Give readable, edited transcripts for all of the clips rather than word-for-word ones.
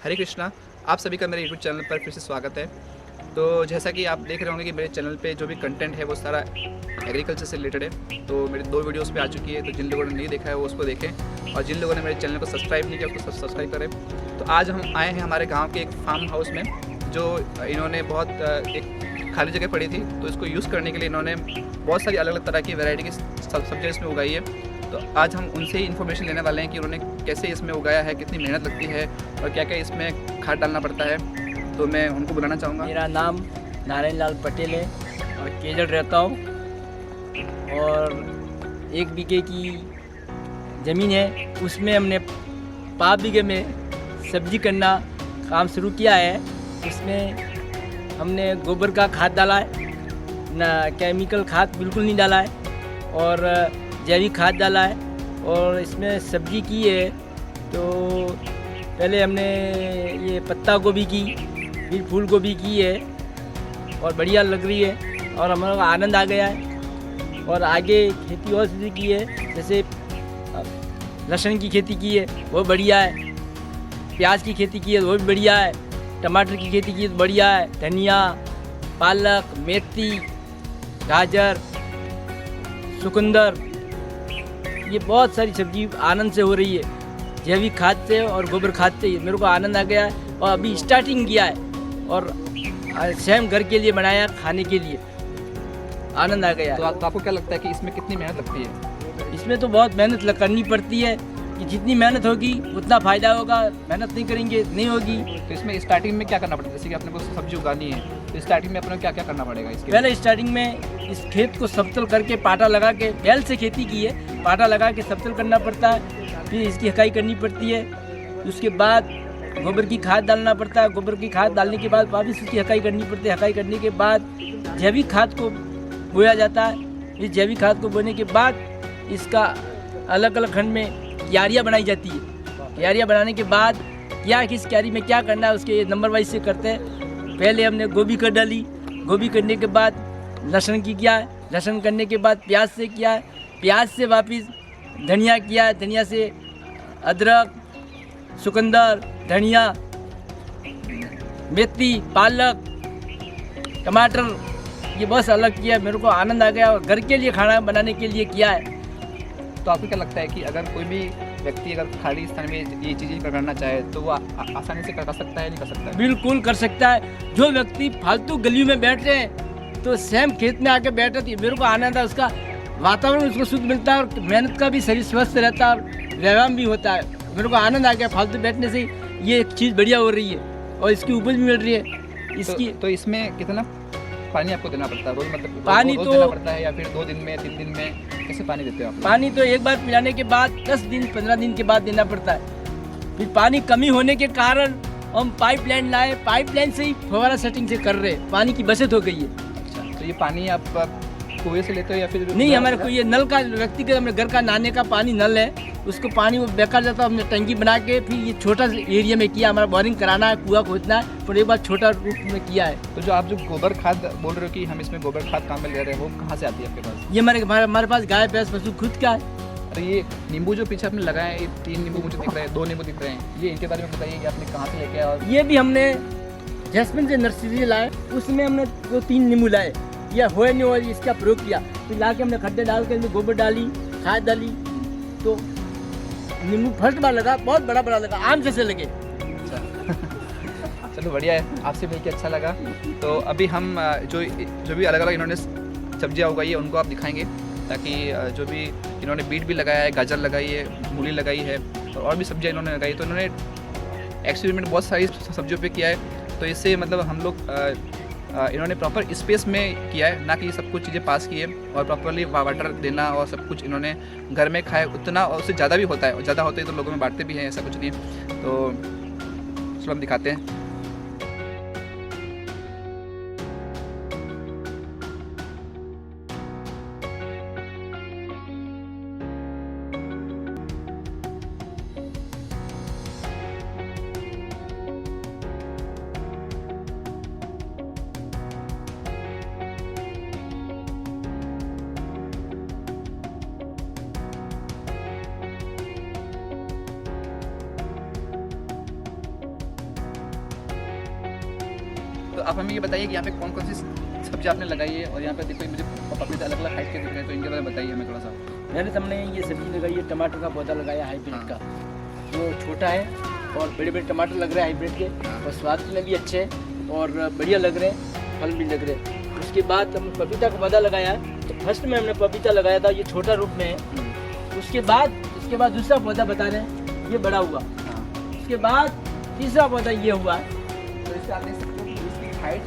हरे कृष्णा। आप सभी का मेरे यूट्यूब चैनल पर फिर से स्वागत है। तो जैसा कि आप देख रहे होंगे कि मेरे चैनल पे जो भी कंटेंट है वो सारा एग्रीकल्चर से रिलेटेड है। तो मेरी 2 वीडियोस पे आ चुकी है, तो जिन लोगों ने नहीं देखा है वो उसको देखें, और जिन लोगों ने मेरे चैनल को सब्सक्राइब नहीं किया उसको सब्सक्राइब करें। तो आज हम आए हैं हमारे गाँव के एक फार्म हाउस में, जो इन्होंने बहुत एक खाली जगह पड़ी थी, तो इसको यूज़ करने के लिए इन्होंने बहुत सारी अलग अलग तरह की वैरायटी की सब्जियाँ इसमें उगाई है। तो आज हम उनसे ही इन्फॉर्मेशन लेने वाले हैं कि उन्होंने कैसे इसमें उगाया है, कितनी मेहनत लगती है और क्या क्या इसमें खाद डालना पड़ता है। तो मैं उनको बुलाना चाहूँगा। मेरा नाम नारायण लाल पटेल है और केजल रहता हूँ, और 1 बीघे की ज़मीन है, उसमें हमने 5 बीघे में सब्जी करना काम शुरू किया है। इसमें हमने गोबर का खाद डाला है, ना केमिकल खाद बिल्कुल नहीं डाला है, और जैविक खाद डाला है। और इसमें सब्जी की है तो पहले हमने ये पत्ता गोभी की, फिर फूल गोभी की है, और बढ़िया लग रही है और हमारा आनंद आ गया है। और आगे खेती और भी की है, जैसे लहसुन की खेती की है वो बढ़िया है, प्याज की खेती की है वो भी बढ़िया है, टमाटर की खेती की है तो बढ़िया है, धनिया, पालक, मेथी, गाजर, चुकंदर, ये बहुत सारी सब्जी आनंद से हो रही है, जैविक खाद से और गोबर खाद से। मेरे को आनंद आ गया है और अभी स्टार्टिंग किया है और स्वयं घर के लिए बनाया, खाने के लिए आनंद आ गया। तो आपको क्या लगता है कि इसमें कितनी मेहनत लगती है? इसमें तो बहुत मेहनत करनी पड़ती है, कि जितनी मेहनत होगी उतना फ़ायदा होगा, मेहनत नहीं करेंगे नहीं होगी। तो इसमें स्टार्टिंग में क्या करना पड़ता है? जैसे कि अपने को सब्जी उगानी है, तो स्टार्टिंग में अपने को क्या क्या करना पड़ेगा इसके? पहले स्टार्टिंग में इस खेत को समतल करके पाटा लगा के, बैल से खेती की है, पाटा लगा के समतल करना पड़ता है, फिर इसकी हकाई करनी पड़ती है। उसके बाद गोबर की खाद डालना पड़ता है, गोबर की खाद डालने के बाद वापस उसकी हकाई करनी पड़ती है, हकाई करने के बाद जैविक खाद को बोया जाता है। इस जैविक खाद को बोने के बाद इसका अलग अलग खंड में क्यारियाँ बनाई जाती है। क्यारियाँ बनाने के बाद क्या किस क्यारी में क्या करना है उसके नंबर वाइज से करते हैं। पहले हमने गोभी कर डाली, गोभी करने के बाद लहसुन की किया है, लहसुन करने के बाद प्याज से किया है, प्याज से वापस धनिया किया है, धनिया से अदरक, चुकंदर, धनिया, मेथी, पालक, टमाटर, ये बहुत अलग किया। मेरे को आनंद आ गया और घर के लिए खाना बनाने के लिए किया है। तो आपको क्या लगता है कि अगर कोई भी व्यक्ति अगर खाली स्थान में ये चीज़ें करना चाहे तो वो आसानी से कर सकता है, नहीं कर सकता है? बिल्कुल कर सकता है। जो व्यक्ति फालतू गलियों में बैठ रहे हैं तो सेम खेत में आके बैठ रहे, मेरे को आनंद है, उसका वातावरण उसको शुद्ध मिलता है और मेहनत का भी शरीर स्वस्थ रहता है और व्यायाम भी होता है। मेरे को आनंद आ गया, फालतू बैठने से ये एक चीज़ बढ़िया हो रही है और इसकी उपज भी मिल रही है इसकी। तो इसमें कितना पानी आपको देना पड़ता है रोज? मतलब पानी रोज तो देना पड़ता है या फिर 2 दिन में 3 दिन में कैसे पानी देते हो आप? पानी तो एक बार पिलाने के बाद 10 दिन 15 दिन के बाद देना पड़ता है। फिर पानी कमी होने के कारण हम पाइपलाइन लाए, पाइपलाइन से ही फव्वारा सेटिंग से कर रहे हैं, पानी की बचत हो गई है। अच्छा, तो ये पानी आप कुएं से लेते हो या फिर? नहीं, हमारे को ये नल का व्यक्तिगत हमारे घर का नहाने का पानी नल है, उसको पानी वो बेकार जाता है, हमने टंकी बना के फिर ये छोटा एरिया में किया। हमारा बोरिंग कराना है, कुआं खोदना है, पर एक बार छोटा रूप में किया है। तो जो आप जो गोबर खाद बोल रहे हो कि हम इसमें गोबर खाद काम में ले रहे हैं, वो कहाँ से आती है आपके पास? ये हमारे पास गाय भैंस पशु खुद का है। अरे ये नींबू जो पीछे आपने लगाए हैं, ये 3 नींबू मुझे दिख रहे हैं, 2 नींबू दिख रहे हैं, ये इनके बारे में बताइए कि आपने कहाँ से लेके आए? और ये भी हमने जैस्मिन से नर्सरी लाए, उसमें हमने 2-3 नींबू लाए, या हो नहीं हो इसका प्रयोग किया, फिर ला के हमने खड्डे डाल के गोबर डाली, खाद डाली, तो नींबू फर्स्ट बार लगा, बहुत बड़ा बड़ा लगा, आम जैसे लगे। अच्छा चलो बढ़िया है, आपसे मिलकर अच्छा लगा। तो अभी हम जो भी अलग अलग इन्होंने सब्जियां उगाई है उनको आप दिखाएंगे, ताकि जो भी इन्होंने बीट भी लगाया है, गाजर लगाई है, मूली लगाई है और भी सब्जियां इन्होंने लगाई, तो इन्होंने एक्सपेरिमेंट बहुत सारी सब्जियों पे किया है। तो इससे मतलब हम लोग इन्होंने प्रॉपर स्पेस में किया है, ना कि सब कुछ चीज़ें पास की है, और प्रॉपरली वाटर देना और सब कुछ इन्होंने घर में खाया उतना, और उससे ज़्यादा भी होता है, और ज़्यादा होते है तो लोगों में बांटते भी हैं, ऐसा कुछ नहीं है। तो चलो हम दिखाते हैं। तो आप हमें ये बताइए कि यहाँ पे कौन कौन सी सब्जी आपने लगाई है, और यहाँ पे देखो मुझे पपीता अलग अलग हाइट के दिख रहे हैं, तो इनके बारे में बताइए हमें थोड़ा सा। मैंने हमने ये सब्जी लगाई है, टमाटर का पौधा लगाया हाइब्रिड हाँ। का, जो छोटा है और बड़े बड़े टमाटर लग रहे हैं हाइब्रिड के, हाँ। और स्वाद में भी अच्छे हैं और बढ़िया लग रहे हैं, फल भी लग रहे हैं। उसके बाद हमने पपीता का पौधा लगाया है, तो फर्स्ट में हमने पपीता लगाया था, ये छोटा रूप में है। उसके बाद दूसरा पौधा बता रहे हैं, ये बड़ा हुआ। हाँ। उसके बाद तीसरा पौधा ये हुआ। तो इससे आप देख सकते हो कि इसकी हाइट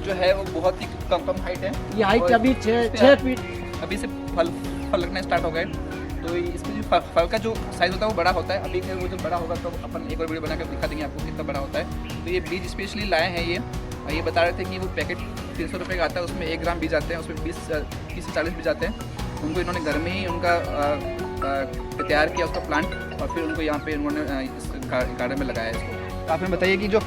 जो है वो बहुत ही कम हाइट है। ये हाइट और अभी इस पे 6 फीट। अभी से फल लगना स्टार्ट हो गए, तो इसमें जो फल का जो साइज़ होता है वो बड़ा होता है। अभी वो जब बड़ा होगा तो अपन एक और वीडियो बना कर दिखा देंगे आपको कितना बड़ा होता है। तो ये बीज स्पेशली लाए हैं ये बता रहे थे कि वो पैकेट 300 रुपये का आता है, उसमें 1 ग्राम बीज आते हैं, उसमें 30 से 40 बीज आते हैं। उनको इन्होंने घर में ही उनका तैयार किया उसका प्लांट, और फिर उनको यहाँ पे उन्होंने इस गार्डन में लगाया है इसको। तो आप हमें बताइए कि जो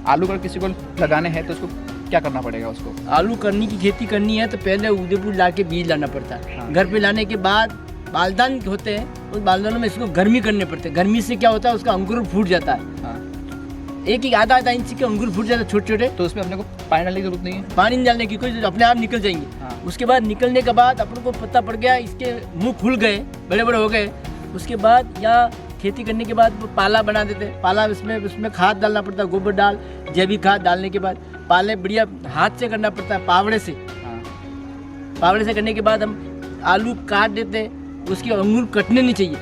आलू अगर किसी को लगाने हैं तो उसको क्या करना पड़ेगा उसको? आलू करने की खेती करनी है तो पहले उदयपुर ला के बीज लाना पड़ता है। हाँ। घर पे लाने के बाद बालदान होते हैं, उस बालदानों में इसको गर्मी करने पड़ते हैं। गर्मी से क्या होता है, उसका अंकुर फूट जाता है। हाँ। एक आधा इंच के अंकुर फूट जाते हैं छोटे छोटे। तो उसमें अपने को पानी डालने की जरूरत नहीं है? पानी नहीं डालने की, कोई अपने आप निकल जाएंगे। हाँ। उसके बाद निकलने के बाद अपन को पता पड़ गया, इसके मुंह खुल गए, बड़े बड़े हो गए। उसके बाद या खेती करने के बाद वो पाला बना देते हैं। पाला उसमें खाद डालना पड़ता है, गोबर डाल, जैविक खाद डालने के बाद पाले बढ़िया हाथ से करना पड़ता है, पावड़े से। हाँ। पावड़े से करने के बाद हम आलू काट देते हैं। उसके अंगूर कटने नहीं चाहिए,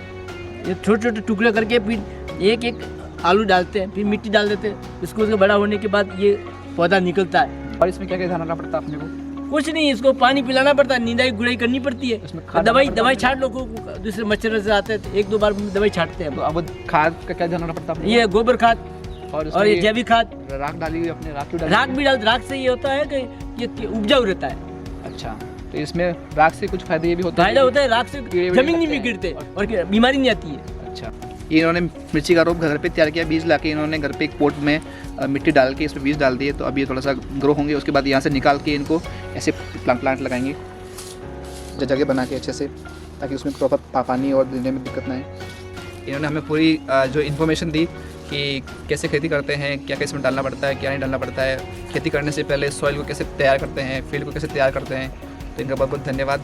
ये छोटे छोटे टुकड़े करके फिर एक एक आलू डालते हैं, फिर मिट्टी डाल देते हैं। उसको बड़ा होने के बाद ये पौधा निकलता है। और इसमें क्या क्या ध्यान रखना पड़ता है अपने को? कुछ नहीं, इसको पानी पिलाना पड़ता है, निंदाई गुड़ाई करनी पड़ती है। इसमें खाद दवाई डालना पड़ता छाट लो, दूसरे मच्छर से आते हैं तो 1-2 बार दवाई छाटते हैं। तो अब खाद का क्या ध्यान रखना पड़ता है? ये गोबर खाद और ये जैविक खाद, राख डाली हुई अपने, राख भी डाल। राख से ये होता है कि ये उपजाऊ रहता है। अच्छा, तो इसमें राख से कुछ फायदे ये भी होते हैं? फायदा होता है, राख से कीड़े जमीन नहीं लगते हैं। गिरते और बीमारी नहीं आती है। अच्छा, ये इन्होंने मिर्ची का रोप घर पे तैयार किया, बीज लाके इन्होंने घर पे एक पोट में मिट्टी डाल के इसमें बीज डाल दिए, तो अभी ये थोड़ा सा ग्रो होंगे। उसके बाद यहाँ से निकाल के इनको ऐसे प्लांट लगाएंगे जगह बना के अच्छे से, ताकि उसमें प्रॉपर पानी और देने में दिक्कत ना आए। इन्होंने हमें पूरी जो इन्फॉर्मेशन दी कि कैसे खेती करते हैं, क्या क्या इसमें डालना पड़ता है, क्या नहीं डालना पड़ता है, खेती करने से पहले सॉइल को कैसे तैयार करते हैं, फील्ड को कैसे तैयार करते हैं। तो इनका बहुत बहुत धन्यवाद।